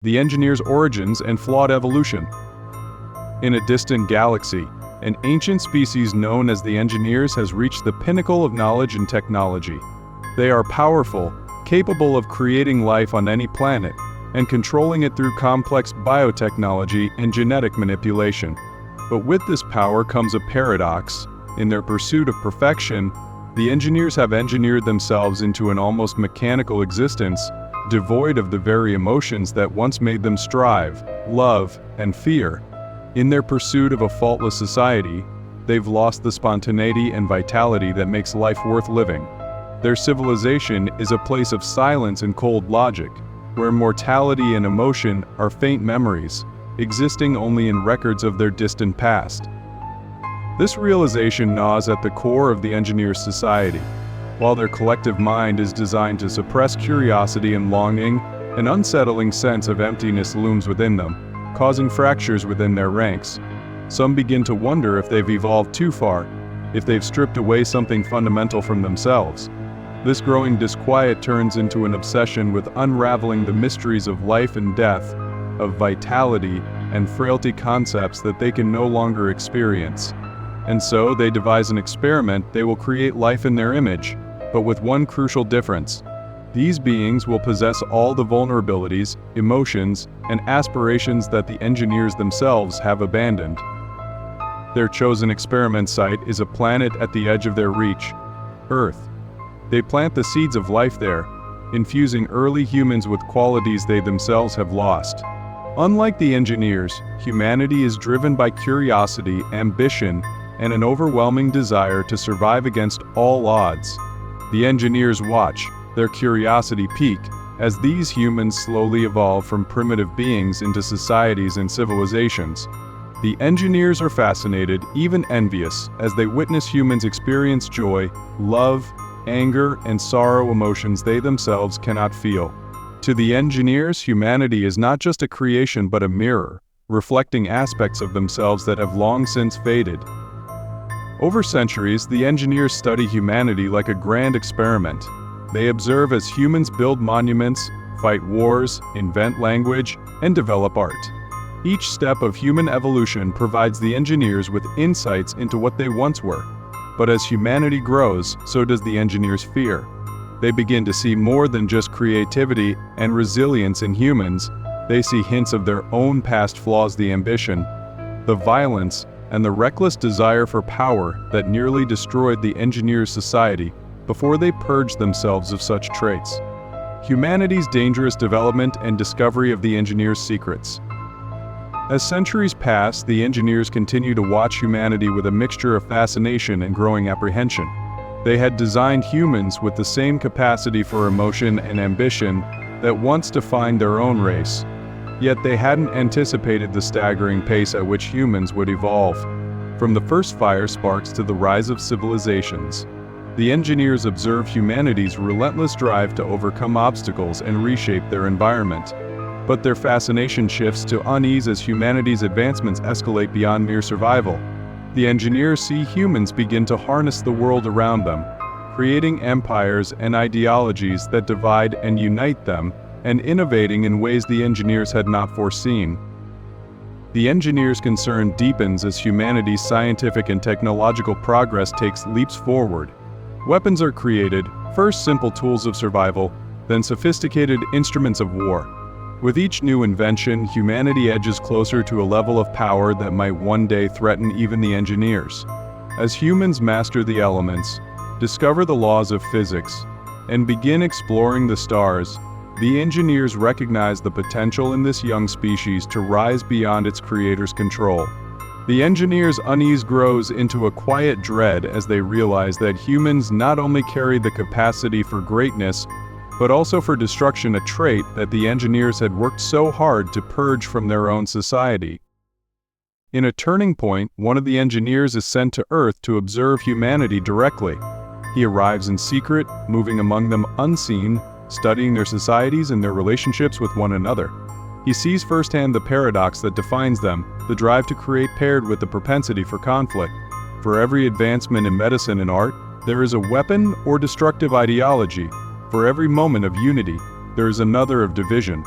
The engineer's origins and flawed evolution. In a distant galaxy, an ancient species known as the engineers has reached the pinnacle of knowledge and technology. They are powerful, capable of creating life on any planet, and controlling it through complex biotechnology and genetic manipulation. But with this power comes a paradox. In their pursuit of perfection, the engineers have engineered themselves into an almost mechanical existence, devoid of the very emotions that once made them strive, love, and fear. In their pursuit of a faultless society, they've lost the spontaneity and vitality that makes life worth living. Their civilization is a place of silence and cold logic, where mortality and emotion are faint memories, existing only in records of their distant past. This realization gnaws at the core of the engineer's society. While their collective mind is designed to suppress curiosity and longing, an unsettling sense of emptiness looms within them, causing fractures within their ranks. Some begin to wonder if they've evolved too far, if they've stripped away something fundamental from themselves. This growing disquiet turns into an obsession with unraveling the mysteries of life and death, of vitality and frailty, concepts that they can no longer experience. And so they devise an experiment. They will create life in their image, but with one crucial difference. These beings will possess all the vulnerabilities, emotions, and aspirations that the engineers themselves have abandoned. Their chosen experiment site is a planet at the edge of their reach, Earth. They plant the seeds of life there, infusing early humans with qualities they themselves have lost. Unlike the engineers, humanity is driven by curiosity, ambition, and an overwhelming desire to survive against all odds. The engineers watch, their curiosity peak, as these humans slowly evolve from primitive beings into societies and civilizations. The engineers are fascinated, even envious, as they witness humans experience joy, love, anger, and sorrow, emotions they themselves cannot feel. To the engineers, humanity is not just a creation but a mirror, reflecting aspects of themselves that have long since faded. Over centuries, the engineers study humanity like a grand experiment. They observe as humans build monuments, fight wars, invent language, and develop art. Each step of human evolution provides the engineers with insights into what they once were. But as humanity grows, so does the engineers' fear. They begin to see more than just creativity and resilience in humans. They see hints of their own past flaws, the ambition, the violence, and the reckless desire for power that nearly destroyed the engineers' society before they purged themselves of such traits. Humanity's dangerous development and discovery of the engineers' secrets. As centuries pass, the engineers continue to watch humanity with a mixture of fascination and growing apprehension. They had designed humans with the same capacity for emotion and ambition that once defined their own race. Yet they hadn't anticipated the staggering pace at which humans would evolve. From the first fire sparks to the rise of civilizations, the engineers observe humanity's relentless drive to overcome obstacles and reshape their environment. But their fascination shifts to unease as humanity's advancements escalate beyond mere survival. The engineers see humans begin to harness the world around them, creating empires and ideologies that divide and unite them, and innovating in ways the engineers had not foreseen. The engineers' concern deepens as humanity's scientific and technological progress takes leaps forward. Weapons are created, first simple tools of survival, then sophisticated instruments of war. With each new invention, humanity edges closer to a level of power that might one day threaten even the engineers. As humans master the elements, discover the laws of physics, and begin exploring the stars, the engineers recognize the potential in this young species to rise beyond its creator's control. The engineers' unease grows into a quiet dread as they realize that humans not only carry the capacity for greatness, but also for destruction, a trait that the engineers had worked so hard to purge from their own society. In a turning point, one of the engineers is sent to Earth to observe humanity directly. He arrives in secret, moving among them unseen, studying their societies and their relationships with one another. He sees firsthand the paradox that defines them, the drive to create paired with the propensity for conflict. For every advancement in medicine and art, there is a weapon or destructive ideology. For every moment of unity, there is another of division.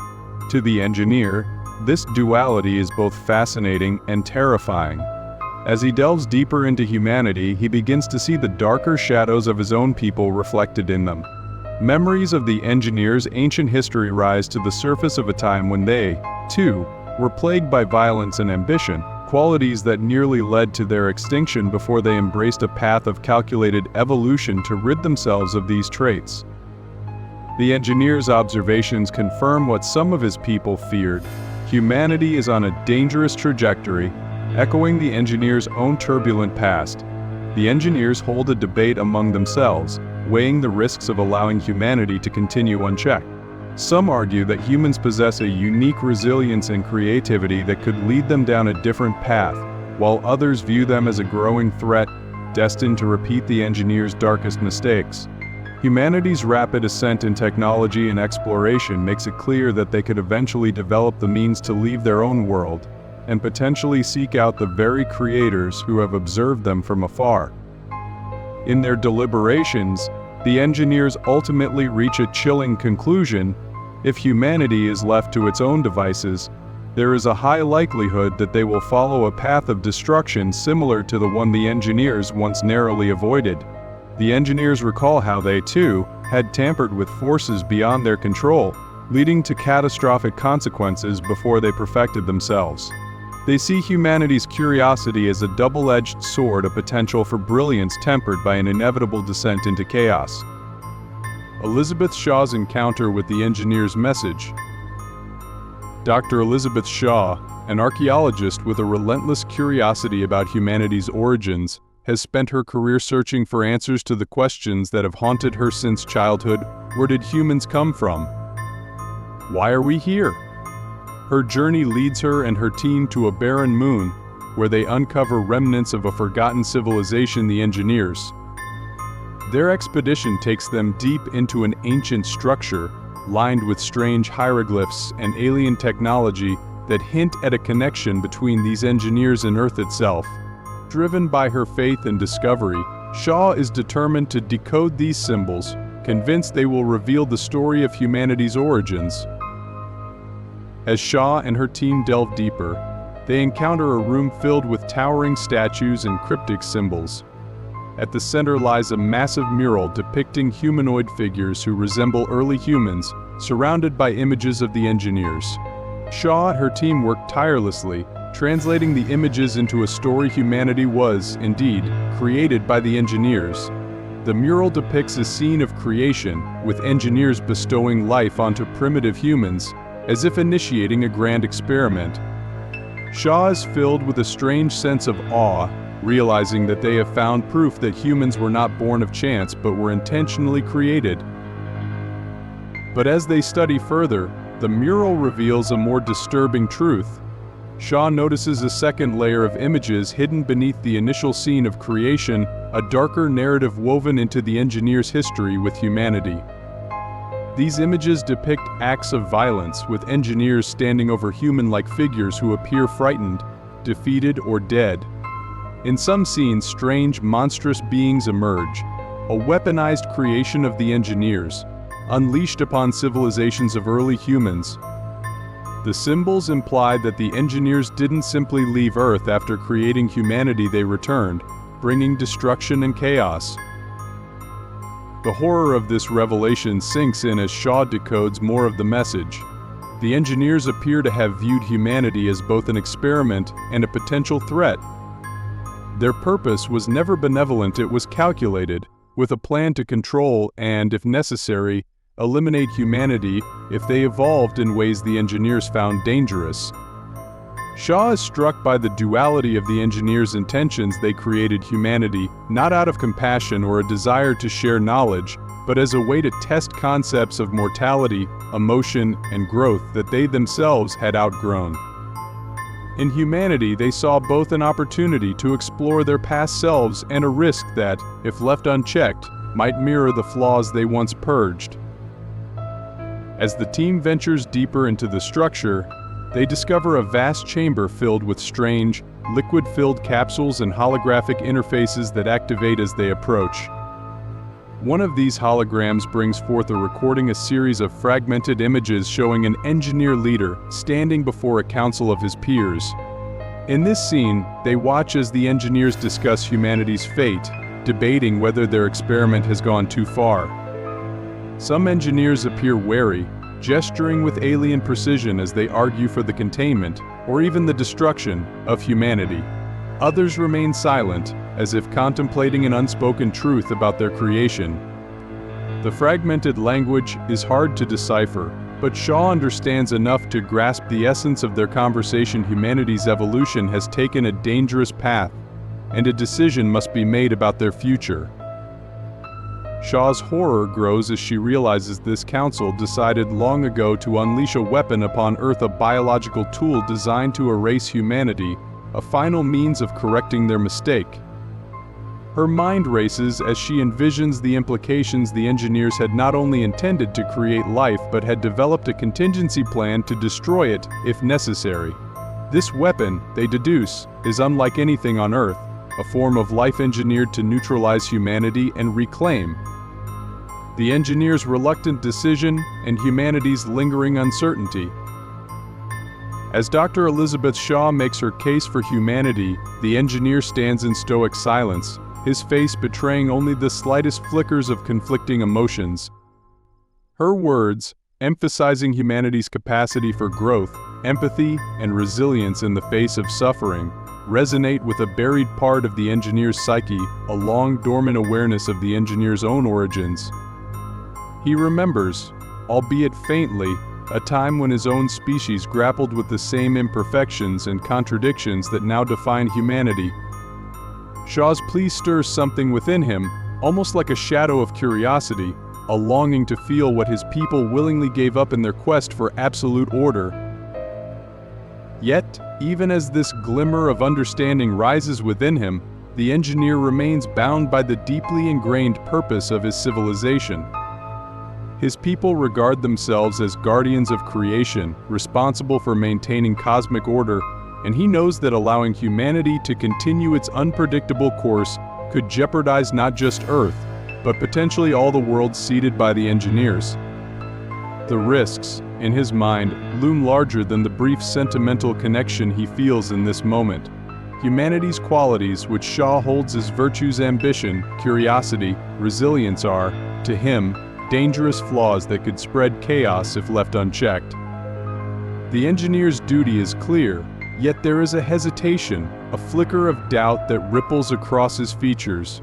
To the engineer, this duality is both fascinating and terrifying. As he delves deeper into humanity, he begins to see the darker shadows of his own people reflected in them. Memories of the engineer's ancient history rise to the surface of a time when they, too, were plagued by violence and ambition, qualities that nearly led to their extinction before they embraced a path of calculated evolution to rid themselves of these traits. The engineer's observations confirm what some of his people feared. Humanity is on a dangerous trajectory, echoing the engineer's own turbulent past. The engineers hold a debate among themselves, weighing the risks of allowing humanity to continue unchecked. Some argue that humans possess a unique resilience and creativity that could lead them down a different path, while others view them as a growing threat, destined to repeat the engineer's darkest mistakes. Humanity's rapid ascent in technology and exploration makes it clear that they could eventually develop the means to leave their own world, and potentially seek out the very creators who have observed them from afar. In their deliberations, the engineers ultimately reach a chilling conclusion. If humanity is left to its own devices, there is a high likelihood that they will follow a path of destruction similar to the one the engineers once narrowly avoided. The engineers recall how they, too, had tampered with forces beyond their control, leading to catastrophic consequences before they perfected themselves. They see humanity's curiosity as a double-edged sword, a potential for brilliance tempered by an inevitable descent into chaos. Elizabeth Shaw's encounter with the engineer's message. Dr. Elizabeth Shaw, an archaeologist with a relentless curiosity about humanity's origins, has spent her career searching for answers to the questions that have haunted her since childhood. Where did humans come from? Why are we here? Her journey leads her and her team to a barren moon, where they uncover remnants of a forgotten civilization, the engineers. Their expedition takes them deep into an ancient structure, lined with strange hieroglyphs and alien technology that hint at a connection between these engineers and Earth itself. Driven by her faith in discovery, Shaw is determined to decode these symbols, convinced they will reveal the story of humanity's origins. As Shaw and her team delve deeper, they encounter a room filled with towering statues and cryptic symbols. At the center lies a massive mural depicting humanoid figures who resemble early humans, surrounded by images of the engineers. Shaw and her team work tirelessly, translating the images into a story humanity was, indeed, created by the engineers. The mural depicts a scene of creation, with engineers bestowing life onto primitive humans, as if initiating a grand experiment. Shaw is filled with a strange sense of awe, realizing that they have found proof that humans were not born of chance but were intentionally created. But as they study further, the mural reveals a more disturbing truth. Shaw notices a second layer of images hidden beneath the initial scene of creation, a darker narrative woven into the engineer's history with humanity. These images depict acts of violence, with engineers standing over human-like figures who appear frightened, defeated, or dead. In some scenes, strange, monstrous beings emerge, a weaponized creation of the engineers, unleashed upon civilizations of early humans. The symbols imply that the engineers didn't simply leave Earth after creating humanity, they returned, bringing destruction and chaos. The horror of this revelation sinks in as Shaw decodes more of the message. The engineers appear to have viewed humanity as both an experiment and a potential threat. Their purpose was never benevolent, it was calculated, with a plan to control and, if necessary, eliminate humanity if they evolved in ways the engineers found dangerous. Shaw is struck by the duality of the engineers' intentions. They created humanity not out of compassion or a desire to share knowledge, but as a way to test concepts of mortality, emotion, and growth that they themselves had outgrown. In humanity, they saw both an opportunity to explore their past selves and a risk that, if left unchecked, might mirror the flaws they once purged. As the team ventures deeper into the structure, they discover a vast chamber filled with strange, liquid-filled capsules and holographic interfaces that activate as they approach. One of these holograms brings forth a series of fragmented images showing an engineer leader standing before a council of his peers. In this scene, they watch as the engineers discuss humanity's fate, debating whether their experiment has gone too far. Some engineers appear wary, gesturing with alien precision as they argue for the containment, or even the destruction, of humanity. Others remain silent, as if contemplating an unspoken truth about their creation. The fragmented language is hard to decipher, but Shaw understands enough to grasp the essence of their conversation. Humanity's evolution has taken a dangerous path, and a decision must be made about their future. Shaw's horror grows as she realizes this council decided long ago to unleash a weapon upon Earth, a biological tool designed to erase humanity, a final means of correcting their mistake. Her mind races as she envisions the implications. The engineers had not only intended to create life but had developed a contingency plan to destroy it if necessary. This weapon, they deduce, is unlike anything on Earth, a form of life engineered to neutralize humanity and reclaim. The engineers' reluctant decision and humanity's lingering uncertainty. As Dr. Elizabeth Shaw makes her case for humanity, the engineer stands in stoic silence, his face betraying only the slightest flickers of conflicting emotions. Her words, emphasizing humanity's capacity for growth, empathy, and resilience in the face of suffering, resonate with a buried part of the engineer's psyche, a long dormant awareness of the engineer's own origins. He remembers, albeit faintly, a time when his own species grappled with the same imperfections and contradictions that now define humanity. Shaw's plea stirs something within him, almost like a shadow of curiosity, a longing to feel what his people willingly gave up in their quest for absolute order. Yet, even as this glimmer of understanding rises within him, the engineer remains bound by the deeply ingrained purpose of his civilization. His people regard themselves as guardians of creation, responsible for maintaining cosmic order, and he knows that allowing humanity to continue its unpredictable course could jeopardize not just Earth, but potentially all the worlds seeded by the engineers. The risks, in his mind, loom larger than the brief sentimental connection he feels in this moment. Humanity's qualities, which Shaw holds as virtues: ambition, curiosity, resilience, are, to him, dangerous flaws that could spread chaos if left unchecked. The engineer's duty is clear, yet there is a hesitation, a flicker of doubt that ripples across his features.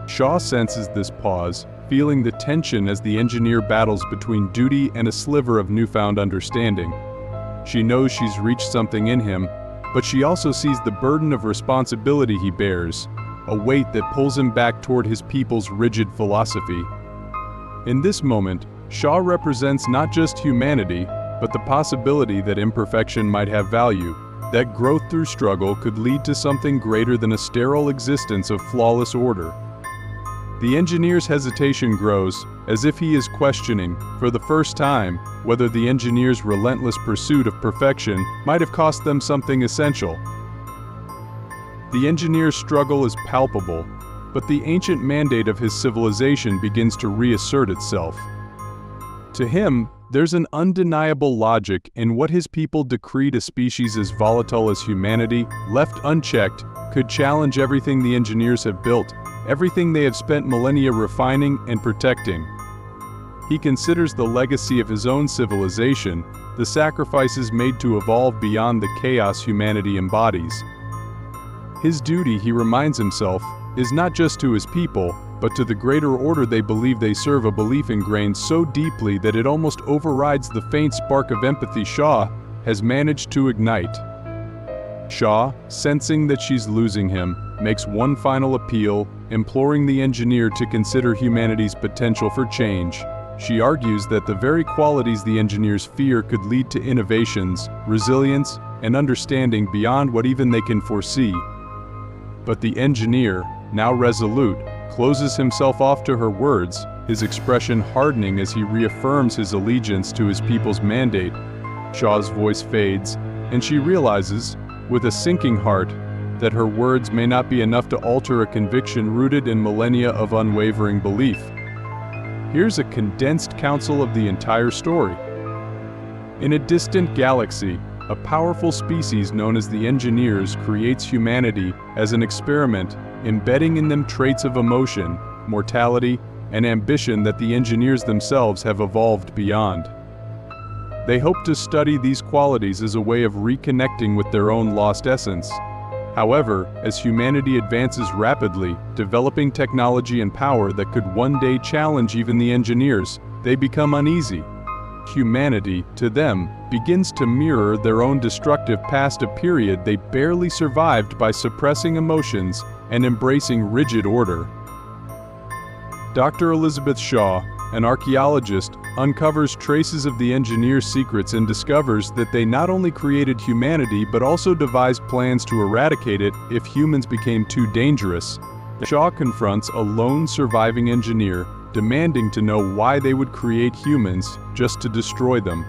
Shaw senses this pause, feeling the tension as the engineer battles between duty and a sliver of newfound understanding. She knows she's reached something in him, but she also sees the burden of responsibility he bears, a weight that pulls him back toward his people's rigid philosophy. In this moment, Shaw represents not just humanity, but the possibility that imperfection might have value, that growth through struggle could lead to something greater than a sterile existence of flawless order. The engineer's hesitation grows, as if he is questioning, for the first time, whether the engineer's relentless pursuit of perfection might have cost them something essential. The engineer's struggle is palpable, but the ancient mandate of his civilization begins to reassert itself. To him, there's an undeniable logic in what his people decreed. A species as volatile as humanity, left unchecked, could challenge everything the engineers have built, everything they have spent millennia refining and protecting. He considers the legacy of his own civilization, the sacrifices made to evolve beyond the chaos humanity embodies. His duty, he reminds himself, is not just to his people, but to the greater order they believe they serve, a belief ingrained so deeply that it almost overrides the faint spark of empathy Shaw has managed to ignite. Shaw, sensing that she's losing him, makes one final appeal, imploring the engineer to consider humanity's potential for change. She argues that the very qualities the engineers fear could lead to innovations, resilience, and understanding beyond what even they can foresee. But the engineer, now resolute, closes himself off to her words, his expression hardening as he reaffirms his allegiance to his people's mandate. Shaw's voice fades, and she realizes, with a sinking heart, that her words may not be enough to alter a conviction rooted in millennia of unwavering belief. Here's a condensed counsel of the entire story. In a distant galaxy, a powerful species known as the Engineers creates humanity as an experiment, embedding in them traits of emotion, mortality, and ambition that the Engineers themselves have evolved beyond. They hope to study these qualities as a way of reconnecting with their own lost essence. However, as humanity advances rapidly, developing technology and power that could one day challenge even the Engineers, they become uneasy. Humanity, to them, begins to mirror their own destructive past, a period they barely survived by suppressing emotions and embracing rigid order. Dr. Elizabeth Shaw, an archaeologist, uncovers traces of the Engineers' secrets and discovers that they not only created humanity but also devised plans to eradicate it if humans became too dangerous. Shaw confronts a lone surviving engineer, demanding to know why they would create humans just to destroy them.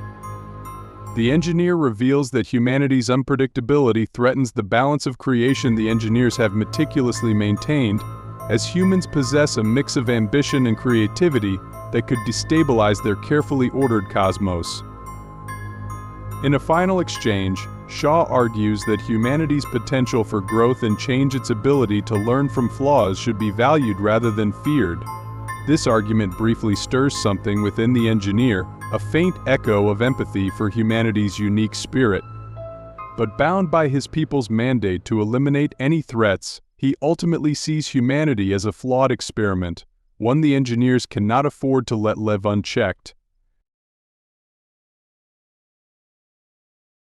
The engineer reveals that humanity's unpredictability threatens the balance of creation the Engineers have meticulously maintained, as humans possess a mix of ambition and creativity that could destabilize their carefully ordered cosmos. In a final exchange, Shaw argues that humanity's potential for growth and change, its ability to learn from flaws, should be valued rather than feared. This argument briefly stirs something within the engineer, a faint echo of empathy for humanity's unique spirit. But bound by his people's mandate to eliminate any threats, he ultimately sees humanity as a flawed experiment, one the Engineers cannot afford to let live unchecked.